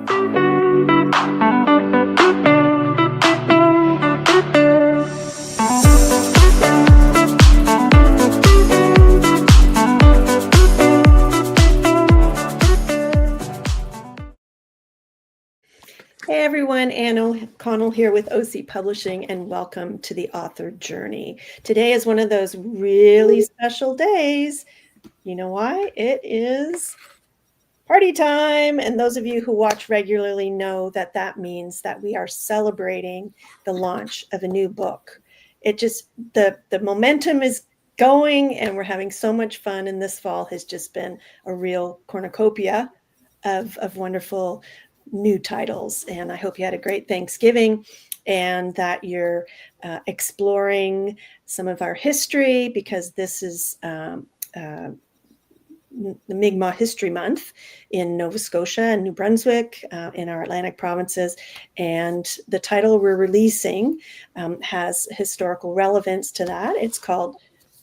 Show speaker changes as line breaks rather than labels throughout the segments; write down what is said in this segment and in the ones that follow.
Hey everyone, Anne O'Connell here with OC Publishing, and welcome to the Author Journey. Today is one of those really special days. You know why? It is party time, and those of you who watch regularly know that that means that we are celebrating the launch of a new book. It just, the momentum is going, and we're having so much fun, and this fall has just been a real cornucopia of wonderful new titles. And I hope you had a great Thanksgiving and that you're exploring some of our history, because this is the Mi'kmaq History Month in Nova Scotia and New Brunswick, in our Atlantic provinces. And the title we're releasing has historical relevance to that. It's called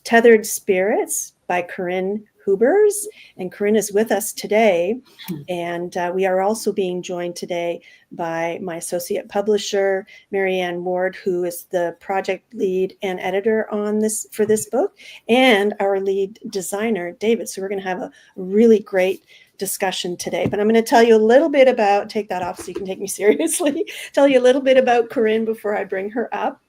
Tethered Spirits by Corinne Hoebers, and Corinne is with us today. And we are also being joined today by my associate publisher, Marianne Ward, who is the project lead and editor on this for this book, and our lead designer, David. So we're going to have a really great discussion today. But I'm going to tell you a little bit about, take that off so you can take me seriously, tell you a little bit about Corinne before I bring her up.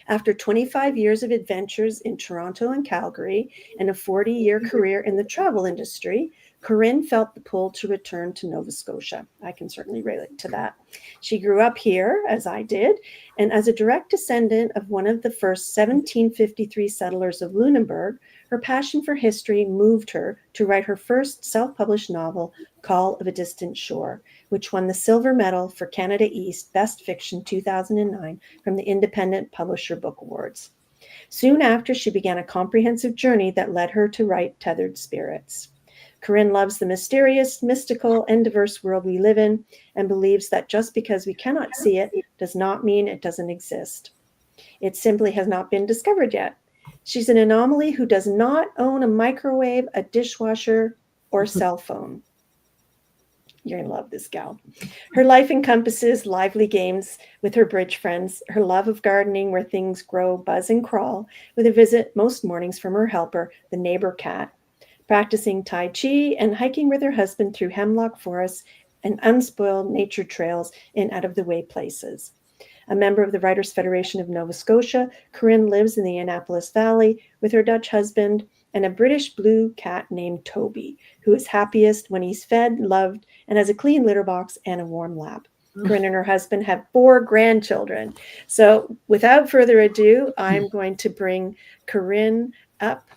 After 25 years of adventures in Toronto and Calgary and a 40-year career in the travel industry, Corinne felt the pull to return to Nova Scotia. I can certainly relate to that. She grew up here, as I did, and as a direct descendant of one of the first 1753 settlers of Lunenburg, her passion for history moved her to write her first self-published novel, Call of a Distant Shore, which won the Silver Medal for Canada East Best Fiction 2009 from the Independent Publisher Book Awards. Soon after, she began a comprehensive journey that led her to write Tethered Spirits. Corinne loves the mysterious, mystical, and diverse world we live in, and believes that just because we cannot see it does not mean it doesn't exist. It simply has not been discovered yet. She's an anomaly who does not own a microwave, a dishwasher, or cell phone. You're going to love this gal. Her life encompasses lively games with her bridge friends, her love of gardening where things grow, buzz, and crawl, with a visit most mornings from her helper, the neighbor cat, practicing Tai Chi and hiking with her husband through hemlock forests and unspoiled nature trails in out-of-the-way places. A member of the Writers' Federation of Nova Scotia, Corinne lives in the Annapolis Valley with her Dutch husband and a British blue cat named Toby, who is happiest when he's fed, loved, and has a clean litter box and a warm lap. Corinne and her husband have 4 grandchildren. So without further ado, I'm going to bring Corinne up.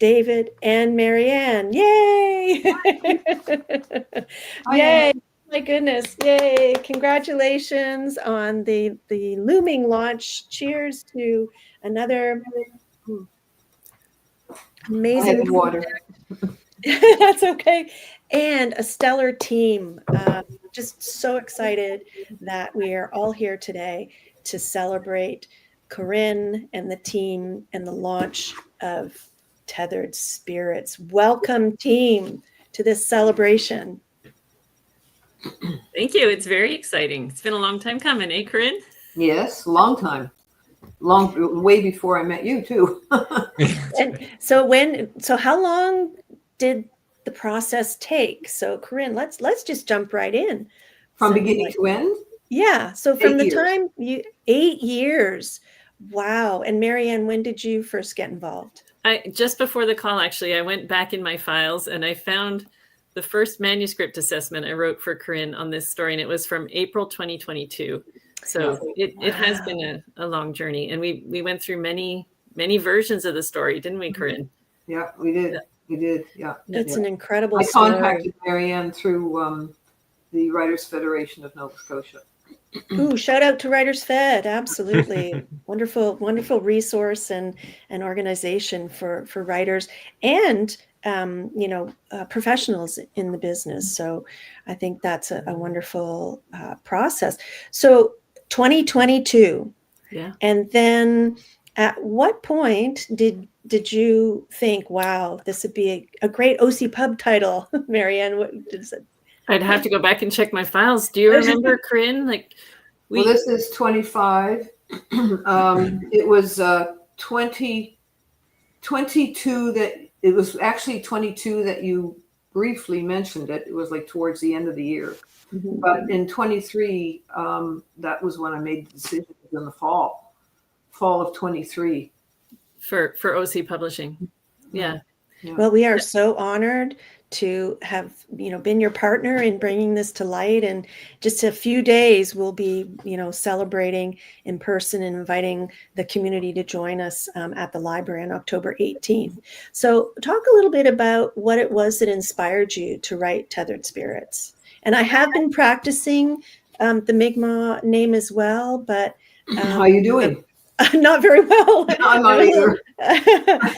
David and Marianne. Yay! Yay! My goodness. Yay. Congratulations on the looming launch. Cheers to another amazing
water.
That's okay. And a stellar team. Just so excited that we are all here today to celebrate Corinne and the team and the launch of Tethered Spirits. Welcome, team, to this celebration.
Thank you. It's very exciting. It's been a long time coming, eh, Corinne?
Yes, long time. Way before I met you, too.
And so how long did the process take? So Corinne, let's just jump right in.
From beginning to end?
Yeah. So from
8
the
years.
time 8 years. Wow. And Marianne, when did you first get involved?
Just before the call, actually, I went back in my files and I found the first manuscript assessment I wrote for Corinne on this story, and it was from April 2022. So it has been a long journey, and we went through many versions of the story, didn't we, Corinne?
Yeah, we did.
Yeah.
We did. Yeah.
It's an incredible
I
story.
contacted Marianne through the Writers' Federation of Nova Scotia.
Ooh, shout out to Writers Fed. Absolutely. Wonderful resource and organization for writers and professionals in the business. So I think that's a wonderful process. So 2022.
Yeah.
And then at what point did you think, wow, this would be a great OC Pub title? Marianne, what did it say?
I'd have to go back and check my files. Do you remember, Corinne? Like,
Well, this is 25. It was 22 that it was actually 22 that you briefly mentioned it. It was like towards the end of the year.
Mhm.
But in 23, that was when I made the decision in the fall of 23.
for OC Publishing. Yeah.
Well, we are so honored to have, been your partner in bringing this to light. And just a few days, we'll be, celebrating in person and inviting the community to join us at the library on October 18th. So talk a little bit about what it was that inspired you to write Tethered Spirits. And I have been practicing the Mi'kmaq name as well, but
How you doing?
not very well.
I'm not either.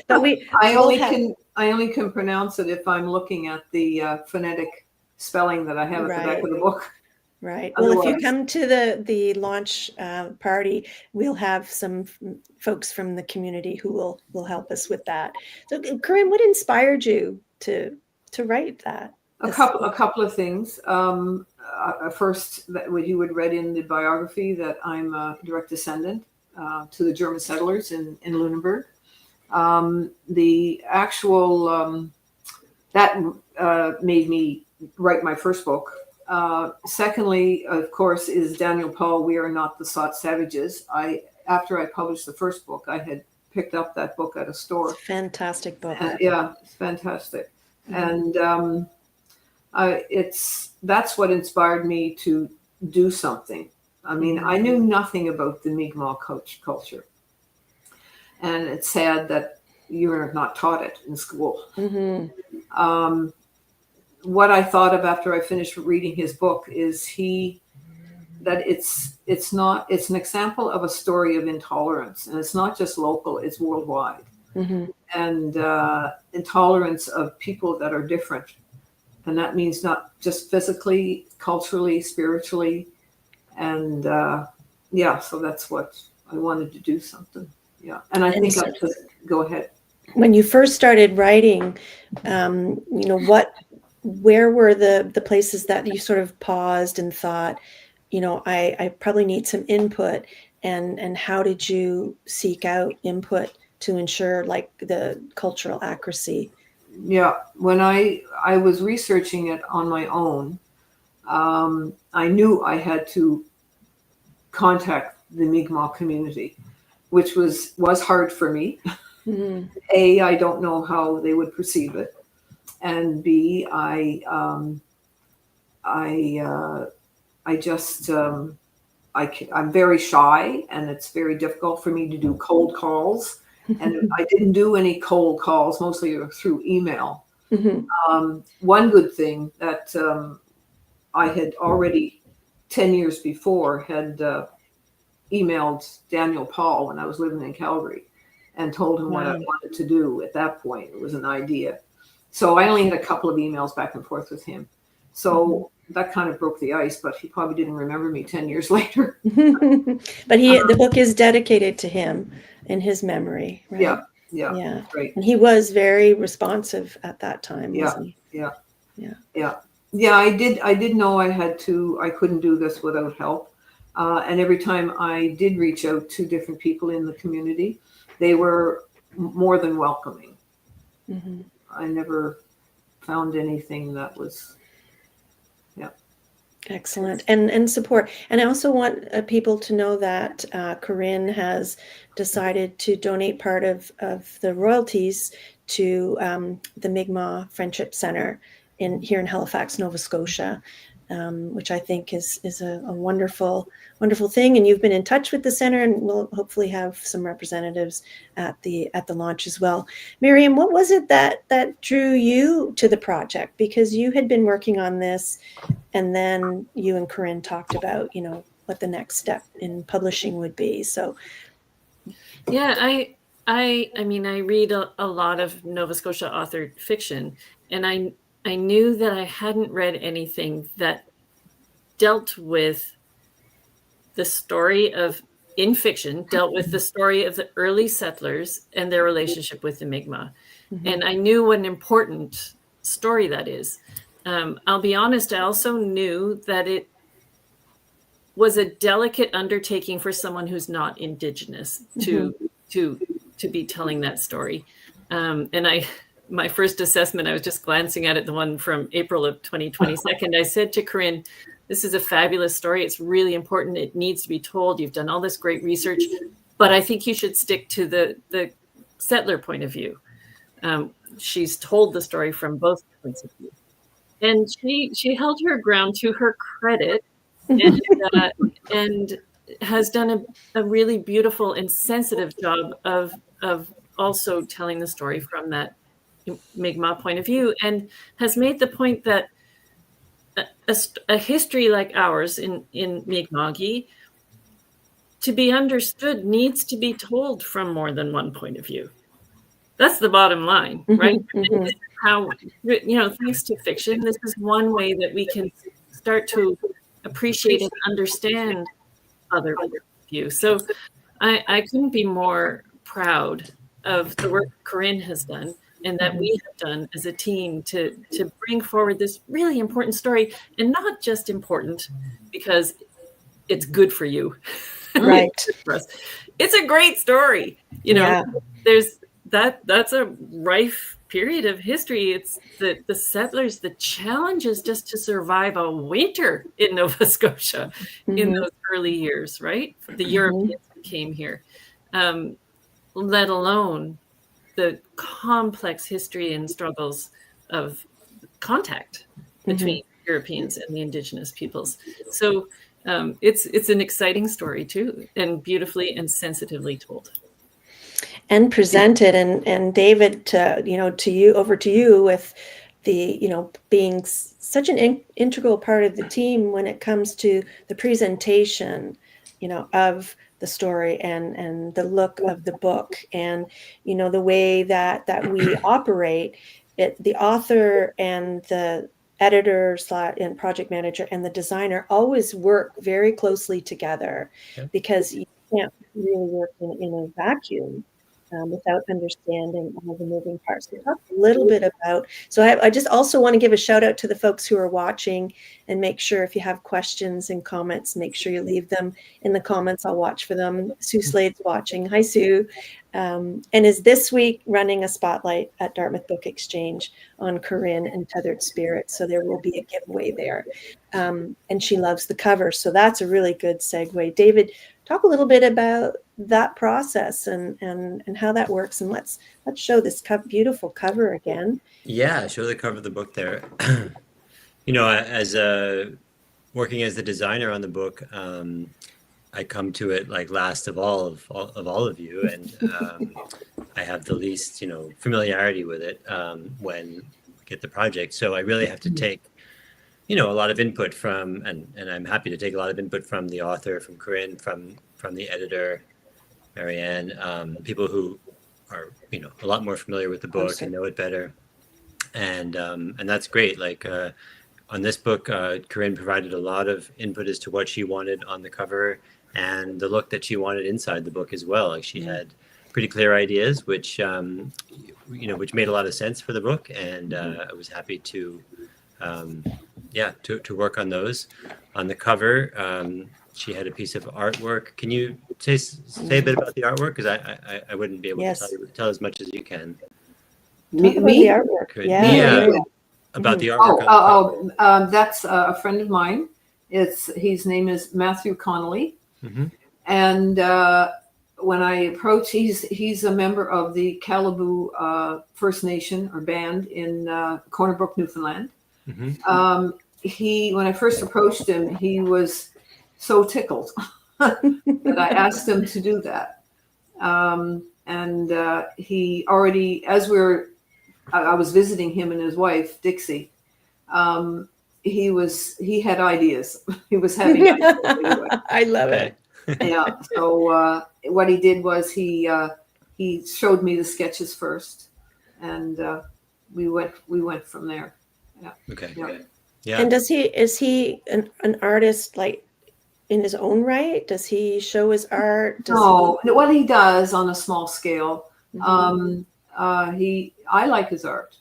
But
I only can pronounce it if I'm looking at the phonetic spelling that I have at the back of the book.
Right. Well, if you come to the launch party, we'll have some folks from the community who will help us with that. So, Corinne, what inspired you to write that?
A couple of things. First, that what you had read in the biography, that I'm a direct descendant to the German settlers in Lunenburg. The actual that made me write my first book. Secondly, of course, is Daniel Paul, We Are Not the Sought Savages. After I published the first book, I had picked up that book at a store.
Fantastic book.
Yeah, it's fantastic. Mm-hmm. And that's what inspired me to do something. I mean, I knew nothing about the Mi'kmaq culture. And it's sad that you're not taught it in school. Mm-hmm. What I thought of after I finished reading his book is that it's an example of a story of intolerance. And it's not just local, it's worldwide. Mm-hmm. And intolerance of people that are different. And that means not just physically, culturally, spiritually. And so that's what I wanted to do something. Yeah. And I think I'll just go ahead.
When you first started writing, where were the places that you sort of paused and thought, I probably need some input, and how did you seek out input to ensure like the cultural accuracy?
Yeah. When I was researching it on my own, I knew I had to contact the Mi'kmaq community, which was hard for me. Mm-hmm. A, I don't know how they would perceive it, and B, I'm very shy, and it's very difficult for me to do cold calls. And I didn't do any cold calls, mostly through email. Mm-hmm. One good thing that I had already 10 years before had emailed Daniel Paul when I was living in Calgary and told him what I wanted to do at that point. It was an idea. So I only had a couple of emails back and forth with him. So that kind of broke the ice, but he probably didn't remember me 10 years later.
But the book is dedicated to him in his memory, right?
Yeah. Right.
And he was very responsive at that time, wasn't he?
Yeah. I did know I couldn't do this without help. And every time I did reach out to different people in the community, they were more than welcoming. Mm-hmm. I never found anything that was,
excellent. And support. And I also want people to know that Corinne has decided to donate part of the royalties to the Mi'kmaq Friendship Center here in Halifax, Nova Scotia, which I think is a wonderful thing. And you've been in touch with the center, and we'll hopefully have some representatives at the launch as well. Marianne, what was it that drew you to the project? Because you had been working on this, and then you and Corinne talked about, what the next step in publishing would be. So,
yeah, I mean, I read a lot of Nova Scotia authored fiction, and I knew that I hadn't read anything that dealt with the story in fiction, dealt with the story of the early settlers and their relationship with the Mi'kmaq. Mm-hmm. And I knew what an important story that is. I'll be honest, I also knew that it was a delicate undertaking for someone who's not Indigenous to be telling that story. And my first assessment, I was just glancing at it, the one from April of 2022. I said to Corinne, this is a fabulous story. It's really important. It needs to be told. You've done all this great research, but I think you should stick to the settler point of view. She's told the story from both points of view. And she held her ground, to her credit, and has done a really beautiful and sensitive job of also telling the story from that Mi'kmaq point of view, and has made the point that a history like ours in Mi'kmaq, to be understood, needs to be told from more than one point of view. That's the bottom line, right? And this is how, thanks to fiction, this is one way that we can start to appreciate and understand other views. So I couldn't be more proud of the work Corinne has done and that we have done as a team to bring forward this really important story, and not just important because it's good for you.
Right.
It's a great story. There's that's a rife period of history. It's the settlers, the challenges just to survive a winter in Nova Scotia in those early years, right? The Europeans who came here, let alone the complex history and struggles of contact between Europeans and the Indigenous peoples. So it's an exciting story too, and beautifully and sensitively told.
And presented, and David, over to you with the, being such an integral part of the team when it comes to the presentation, of the story and the look of the book, and, the way that we operate it. The author and the editor and project manager and the designer always work very closely together, because you can't really work in a vacuum. Without understanding all the moving parts. So talk a little bit about, so I just also want to give a shout out to the folks who are watching, and make sure if you have questions and comments, make sure you leave them in the comments. I'll watch for them. Sue Slade's watching. Hi, Sue. And is this week running a spotlight at Dartmouth Book Exchange on Corinne and Tethered Spirits. So there will be a giveaway there. And she loves the cover. So that's a really good segue. David, talk a little bit about that process and how that works, and let's show this beautiful cover again.
Yeah, show the cover of the book there. As working as the designer on the book, I come to it like last of all of you, and I have the least familiarity with it when we get the project. So I really have to take a lot of input from, and I'm happy to take a lot of input from the author, from Corinne, from the editor, Marianne, people who are a lot more familiar with the book and know it better, and that's great. Like on this book, Corinne provided a lot of input as to what she wanted on the cover and the look that she wanted inside the book as well. Like she had pretty clear ideas, which which made a lot of sense for the book, and I was happy to work on those. On the cover, she had a piece of artwork. Can you say a bit about the artwork? Because I wouldn't be able to tell as much as you can.
Me? The artwork.
Yeah. About the artwork.
That's a friend of mine. His name is Matthew Connolly, and when I approached, he's a member of the Qalipu First Nation or band in Corner Brook, Newfoundland. When I first approached him, he was so tickled that I asked him to do that. And he already, I was visiting him and his wife, Dixie, he had ideas. He was having ideas anyway.
I love it.
Yeah. So what he did was he showed me the sketches first, and we went from there. Yeah.
Okay.
Yeah.
Yeah.
And is he an artist like in his own right? Does he show his art?
What he does on a small scale. I like his art.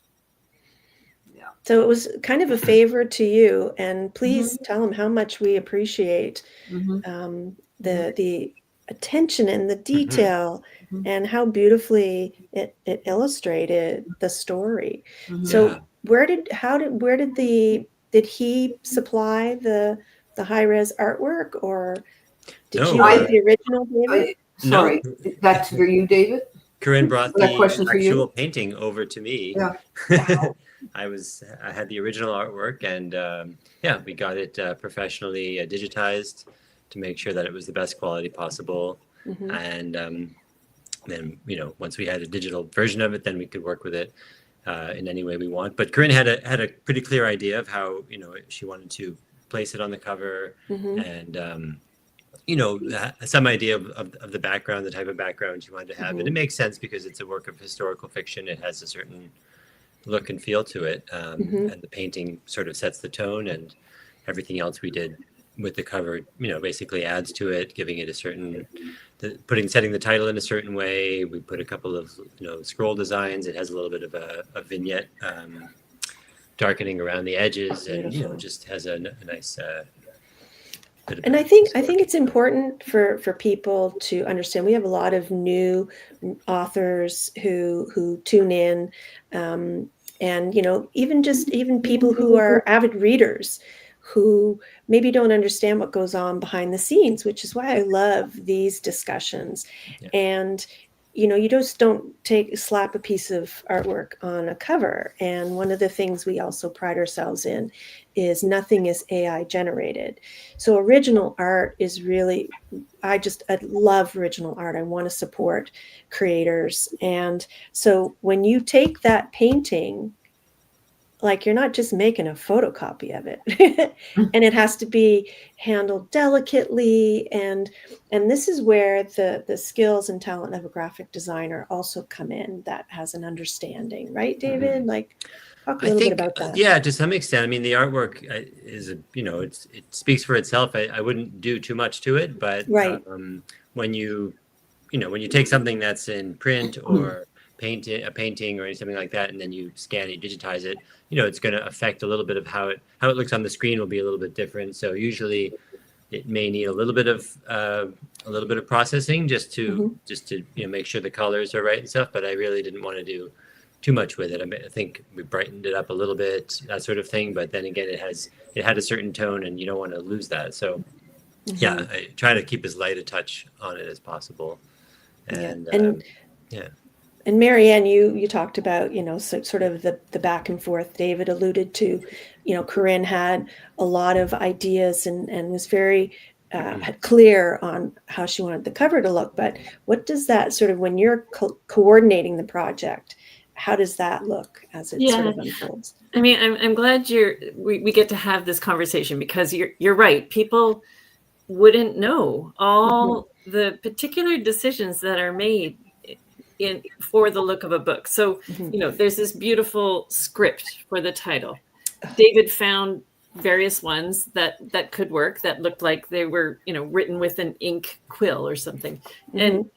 Yeah.
So it was kind of a favor to you, and please tell them how much we appreciate the attention and the detail and how beautifully it illustrated the story. So did he supply the high-res artwork, or did
No,
you have the original, David?
Sorry, that's for you, David?
Corinne brought the
That question for you?
actual painting over to me.
Yeah.
I had the original artwork, and we got it professionally digitized to make sure that it was the best quality possible. And then, once we had a digital version of it, then we could work with it in any way we want. But Corinne had a pretty clear idea of how, she wanted to place it on the cover, and some idea of the background, the type of background she wanted to have. And it makes sense because it's a work of historical fiction. It has a certain look and feel to it. And the painting sort of sets the tone, and everything else we did with the cover, basically adds to it, giving it a certain, setting the title in a certain way. We put a couple of, scroll designs. It has a little bit of a vignette darkening around the edges, and, just has a nice,
and I think it's important for people to understand. We have a lot of new authors who tune in, and even people who are avid readers who maybe don't understand what goes on behind the scenes, which is why I love these discussions.
Yeah.
And you just don't slap a piece of artwork on a cover. And one of the things we also pride ourselves in is nothing is AI generated. So original art is really, I love original art. I want to support creators. And so when you take that painting, like, you're not just making a photocopy of it, and it has to be handled delicately. And this is where the skills and talent of a graphic designer also come in, that has an understanding, right, David? Like, talk a little bit about that.
Yeah, to some extent. I mean, the artwork is, it speaks for itself. I wouldn't do too much to it, but
right.
When you take something that's in print or a painting or something like that, and then you scan it, digitize it, it's going to affect a little bit of how it looks on the screen will be a little bit different. So usually it may need a little bit of processing just to make sure the colors are right and stuff. But I really didn't want to do too much with it. I think we brightened it up a little bit, that sort of thing. But then again, it had a certain tone, and you don't want to lose that. So yeah, I try to keep as light a touch on it as possible. And
And Marianne, you talked about, sort of the back and forth. David alluded to, Corinne had a lot of ideas and was very clear on how she wanted the cover to look. But what does that sort of, when you're coordinating the project, how does that look as it sort of unfolds?
I mean, I'm glad we get to have this conversation, because you're right. People wouldn't know all the particular decisions that are made for the look of a book. So, there's this beautiful script for the title. David found various ones that could work, that looked like they were, written with an ink quill or something. And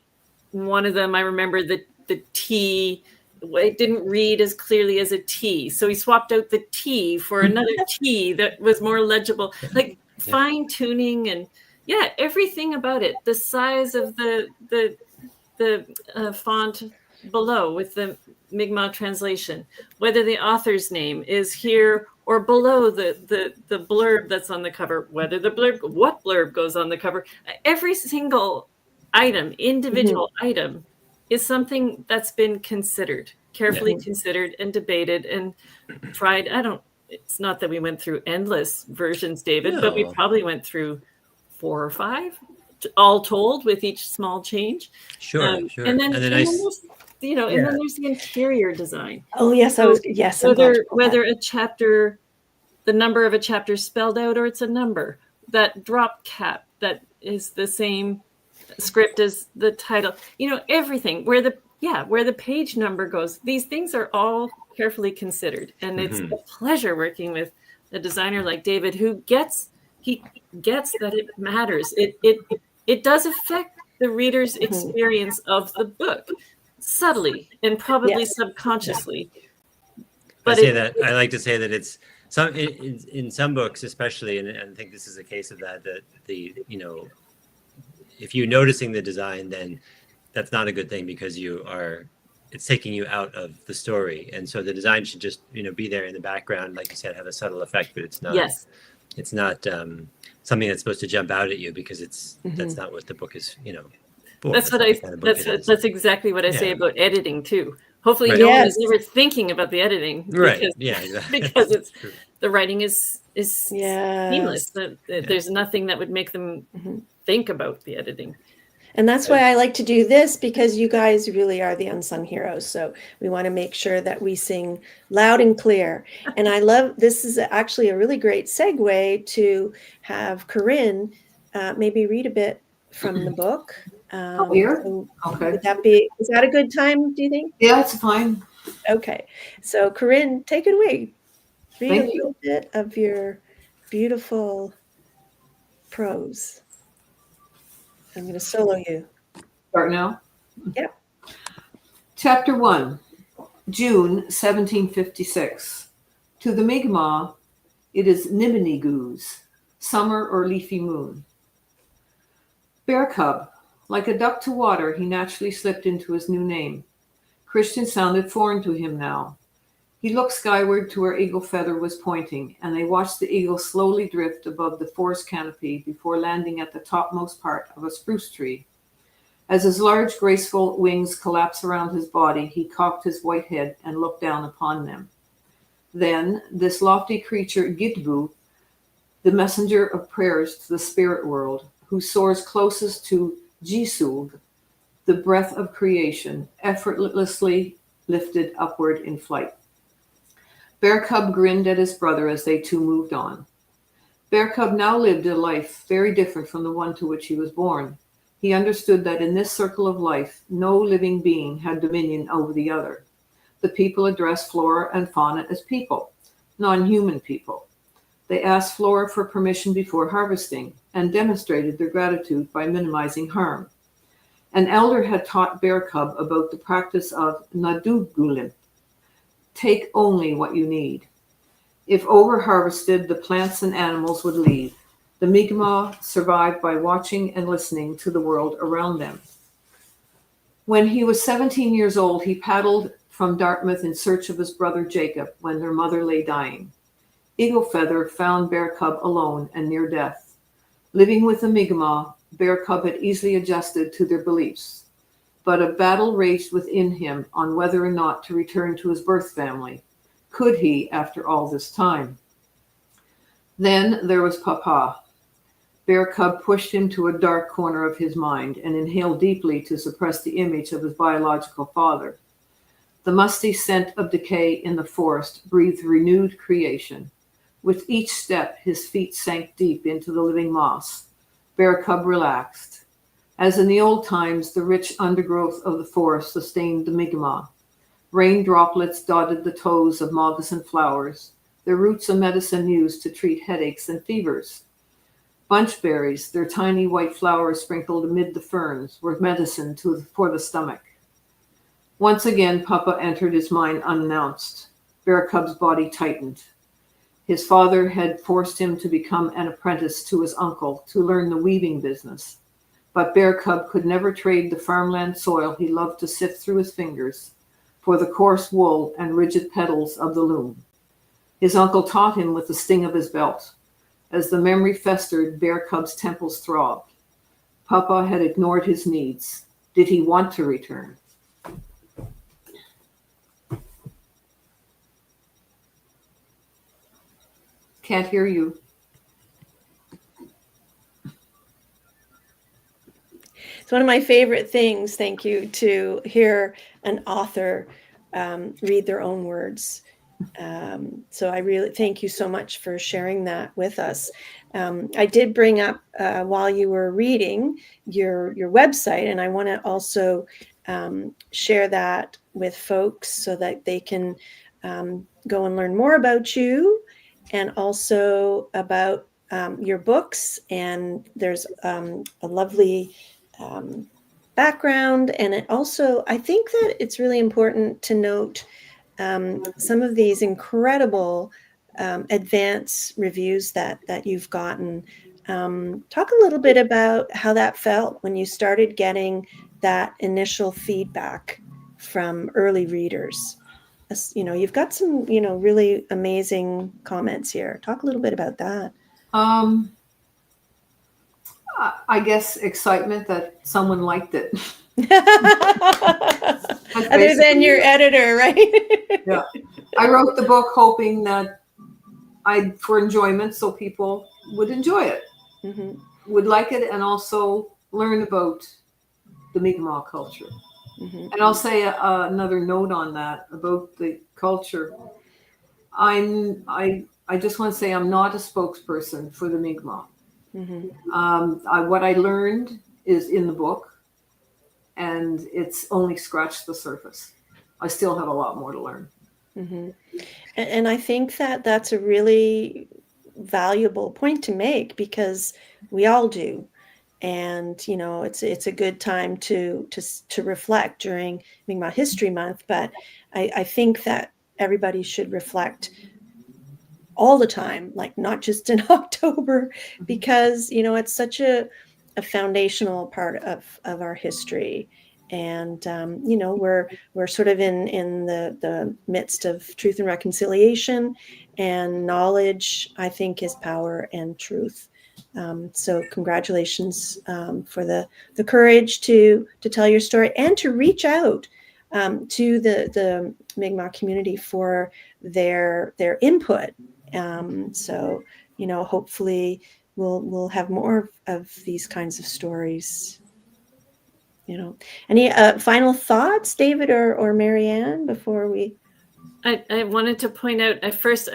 one of them, I remember the T, it didn't read as clearly as a T. So he swapped out the T for another T that was more legible, like fine tuning and everything about it. The size of the font below with the Mi'kmaq translation, whether the author's name is here or below the blurb that's on the cover, what blurb goes on the cover. Every single item, individual item, is something that's been considered, carefully considered and debated and tried. It's not that we went through endless versions, David, but we probably went through 4 or 5. All told, with each small change.
Sure.
And then there's, and then there's the interior design.
Oh yes,
whether a chapter, the number of a chapter spelled out, or it's a number, that drop cap that is the same script as the title. Everything where the page number goes. These things are all carefully considered, and it's a pleasure working with a designer like David, who gets that it matters. It does affect the reader's experience of the book subtly and probably subconsciously.
I like to say that it's some in some books, especially, and I think this is a case of that if you're noticing the design, then that's not a good thing because it's taking you out of the story. And so the design should just, be there in the background, like you said, have a subtle effect, but it's not, it's not something that's supposed to jump out at you because that's not what the book is, for.
That's exactly what I say about editing too. Hopefully
right.
no one is ever thinking about the editing.
Right. Exactly.
Because the writing is seamless. There's nothing that would make them think about the editing.
And that's why I like to do this, because you guys really are the unsung heroes. So we want to make sure that we sing loud and clear. And I love, this is actually a really great segue to have Corinne maybe read a bit from the book.
Here? Okay.
Is that a good time, do you think?
Yeah, it's fine.
Okay. So Corinne, take it away. Read
Thank
a little bit of your beautiful prose. I'm going to solo you.
Start now?
Yep.
Chapter 1, June 1756. To the Mi'kmaq, it is Nibinigoo's, summer or leafy moon. Bear cub, like a duck to water, he naturally slipped into his new name. Christian sounded foreign to him now. He looked skyward to where Eagle Feather was pointing, and they watched the eagle slowly drift above the forest canopy before landing at the topmost part of a spruce tree. As his large, graceful wings collapsed around his body, he cocked his white head and looked down upon them. Then this lofty creature, Gitbu, the messenger of prayers to the spirit world, who soars closest to Jisug, the breath of creation, effortlessly lifted upward in flight. Bear Cub grinned at his brother as they two moved on. Bear Cub now lived a life very different from the one to which he was born. He understood that in this circle of life, no living being had dominion over the other. The people addressed flora and fauna as people, non-human people. They asked flora for permission before harvesting and demonstrated their gratitude by minimizing harm. An elder had taught Bear Cub about the practice of Nadugulim. Take only what you need. If over-harvested, the plants and animals would leave. The Mi'kmaq survived by watching and listening to the world around them. When he was 17 years old, he paddled from Dartmouth in search of his brother Jacob when their mother lay dying. Eagle Feather found Bear Cub alone and near death. Living with the Mi'kmaq, Bear Cub had easily adjusted to their beliefs. But a battle raged within him on whether or not to return to his birth family. Could he, after all this time? Then there was Papa. Bear Cub pushed him to a dark corner of his mind and inhaled deeply to suppress the image of his biological father. The musty scent of decay in the forest breathed renewed creation. With each step, his feet sank deep into the living moss. Bear Cub relaxed. As in the old times, the rich undergrowth of the forest sustained the Mi'kmaq. Rain droplets dotted the toes of moccasin flowers, their roots a medicine used to treat headaches and fevers. Bunchberries, their tiny white flowers sprinkled amid the ferns, were medicine for the stomach. Once again, Papa entered his mind unannounced. Bear Cub's body tightened. His father had forced him to become an apprentice to his uncle to learn the weaving business. But Bear Cub could never trade the farmland soil he loved to sift through his fingers for the coarse wool and rigid petals of the loom. His uncle taught him with the sting of his belt. As the memory festered, Bear Cub's temples throbbed. Papa had ignored his needs. Did he want to return? Can't hear you.
It's one of my favorite things, thank you, to hear an author read their own words. So I really thank you so much for sharing that with us. I did bring up while you were reading your website, and I want to also share that with folks so that they can go and learn more about you and also about your books. And there's a lovely background, and it also, I think that it's really important to note some of these incredible advance reviews that you've gotten. Talk a little bit about how that felt when you started getting that initial feedback from early readers. You've got some, really amazing comments here. Talk a little bit about that.
I guess excitement that someone liked it.
Other than your editor, right?
Yeah. I wrote the book hoping that for enjoyment, so people would enjoy it, would like it, and also learn about the Mi'kmaq culture. And I'll say another note on that about the culture. I just want to say I'm not a spokesperson for the Mi'kmaq. What I learned is in the book, and it's only scratched the surface. I still have a lot more to learn.
And I think that that's a really valuable point to make, because we all do. And, it's a good time to reflect during Mi'kmaq History Month. But I think that everybody should reflect all the time, like not just in October, because, it's such a foundational part of our history. And, we're sort of in the midst of truth and reconciliation, and knowledge, I think, is power and truth. So congratulations for the courage to tell your story and to reach out to the Mi'kmaq community for their input. So, hopefully we'll have more of these kinds of stories. Any final thoughts, David or Marianne, before we?
I wanted to point out, at first,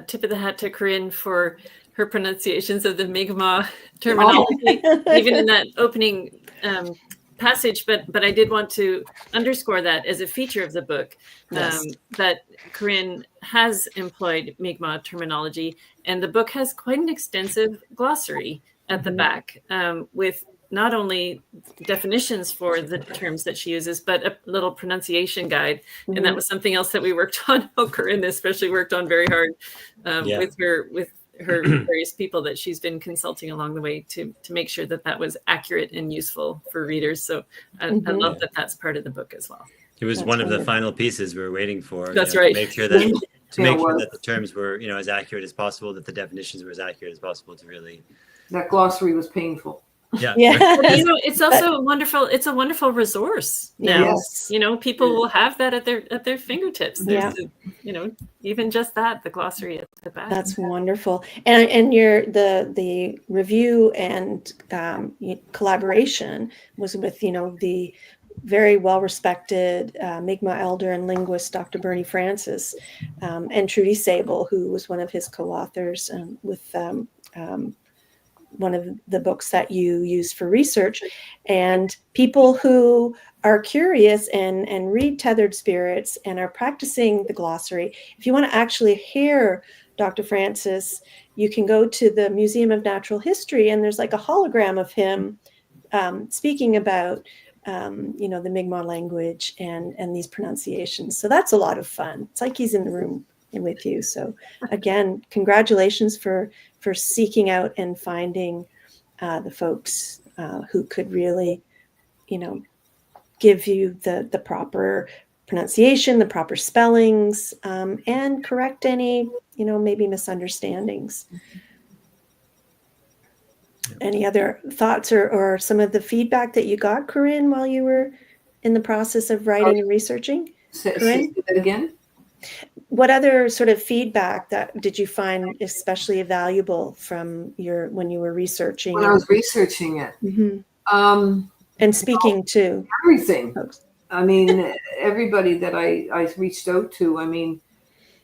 tip of the hat to Corinne for her pronunciations of the Mi'kmaq terminology, even in that opening passage. But I did want to underscore that as a feature of the book, that Corinne has employed Mi'kmaq terminology, and the book has quite an extensive glossary at the back, with not only definitions for the terms that she uses, but a little pronunciation guide. And that was something else that we worked on. Corinne especially worked on very hard with her various people that she's been consulting along the way to make sure that was accurate and useful for readers. So I love that that's part of the book as well.
It was one of the final pieces we were waiting for.
That's right.
To make sure that the terms were, as accurate as possible, that the definitions were as accurate as possible to really.
That glossary was painful.
Yeah.
It's also a wonderful resource now.
Yes.
People will have that at their fingertips. There's even just that, the glossary at the back.
That's wonderful. And the review and collaboration was with the very well-respected Mi'kmaq elder and linguist, Dr. Bernie Francis, and Trudy Sable, who was one of his co-authors with one of the books that you used for research. And people who are curious and read Tethered Spirits and are practicing the glossary, if you want to actually hear Dr. Francis, you can go to the Museum of Natural History, and there's like a hologram of him speaking about the Mi'kmaq language and these pronunciations. So that's a lot of fun. It's like he's in the room with you. So again, congratulations for seeking out and finding the folks who could really, give you the proper pronunciation, the proper spellings, and correct any, maybe misunderstandings. Any other thoughts or some of the feedback that you got, Corinne, while you were in the process of writing and researching?
Say that again?
What other sort of feedback did you find especially valuable from when you were researching?
When I was researching it.
And speaking to
everything.
Folks.
I mean, everybody that I reached out to, I mean,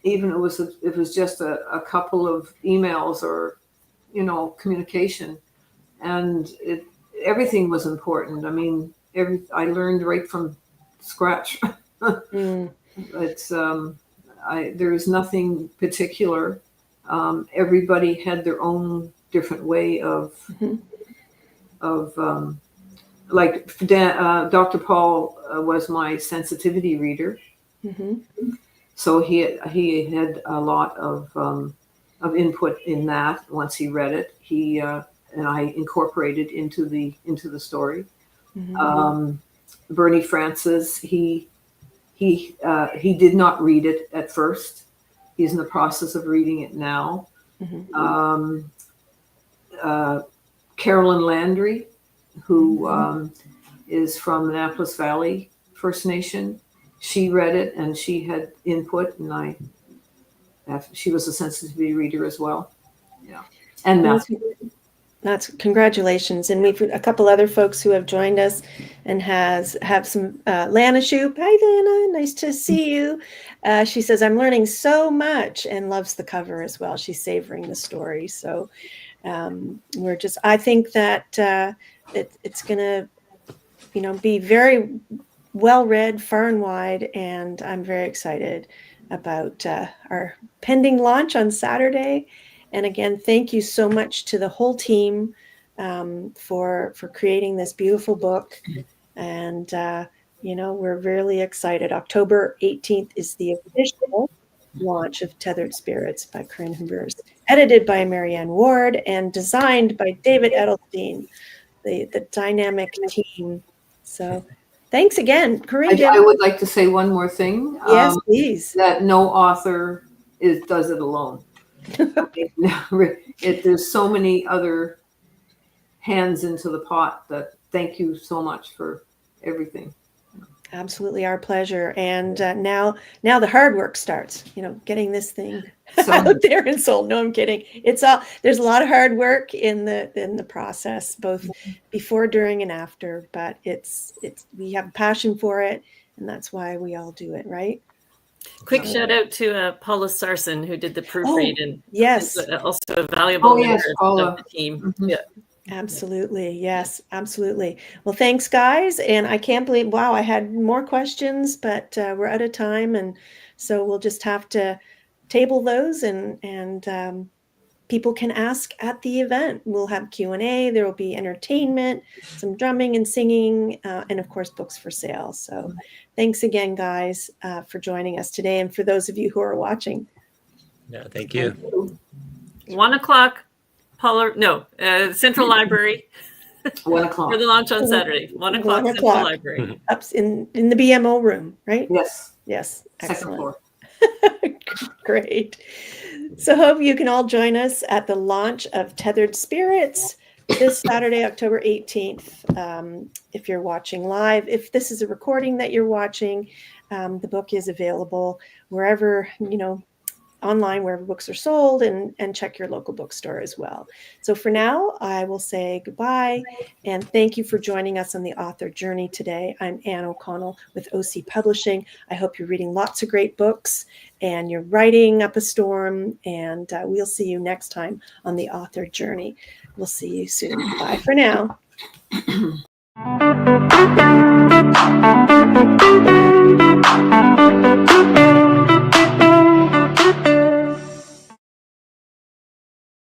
even it was just a couple of emails or, communication, and everything was important. I mean, I learned right from scratch. It's there was nothing particular. Everybody had their own different way of like Dr. Paul was my sensitivity reader, So he had a lot of input in that. Once he read it, he and I incorporated into the story. Bernie Francis, he did not read it at first. He's in the process of reading it now. Carolyn Landry, who is from Annapolis Valley First Nation, she read it and she had input, and she was a sensitivity reader as well. Yeah, and Matthew.
That's congratulations. And we've a couple other folks who have joined us and have some Lana Shoup. Hi, Lana. Nice to see you. She says, I'm learning so much, and loves the cover as well. She's savoring the story. So I think that it's going to, be very well read far and wide. And I'm very excited about our pending launch on Saturday. And again, thank you so much to the whole team for creating this beautiful book. And, we're really excited. October 18th is the official launch of Tethered Spirits by Corinne Hoebers, edited by Marianne Ward, and designed by David Edelstein, the dynamic team. So thanks again, Corinne.
I would like to say one more thing.
Yes, please.
That no author does it alone. There's so many other hands into the pot. That thank you so much for everything.
Absolutely, our pleasure. And now the hard work starts. Getting this thing out there and sold. No, I'm kidding. There's a lot of hard work in the process, both before, during, and after. But we have passion for it, and that's why we all do it, right?
Quick shout out to Paula Sarson, who did the proofread, and
yes,
also a valuable member of the team.
Mm-hmm.
Yeah,
absolutely. Yes, absolutely. Well, thanks, guys. And I can't believe, wow, I had more questions, but we're out of time, and so we'll just have to table those, and people can ask at the event. We'll have Q&A. There will be entertainment, some drumming and singing, and of course, books for sale. So thanks again, guys, for joining us today. And for those of you who are watching.
Yeah, thank you.
1 o'clock, Central Library.
1 o'clock.
For the launch on Saturday. 1 o'clock, Central Library.
Up in the BMO room, right?
Yes.
Yes. Excellent.
Second floor.
Great. So hope you can all join us at the launch of Tethered Spirits this Saturday, October 18th. If you're watching live, if this is a recording that you're watching, the book is available wherever, online, wherever books are sold, and check your local bookstore as well. So for now, I will say goodbye, and thank you for joining us on the author journey today. I'm Anne O'Connell with OC Publishing. I hope you're reading lots of great books and you're writing up a storm, and we'll see you next time on the author journey. We'll see you soon. Bye for now.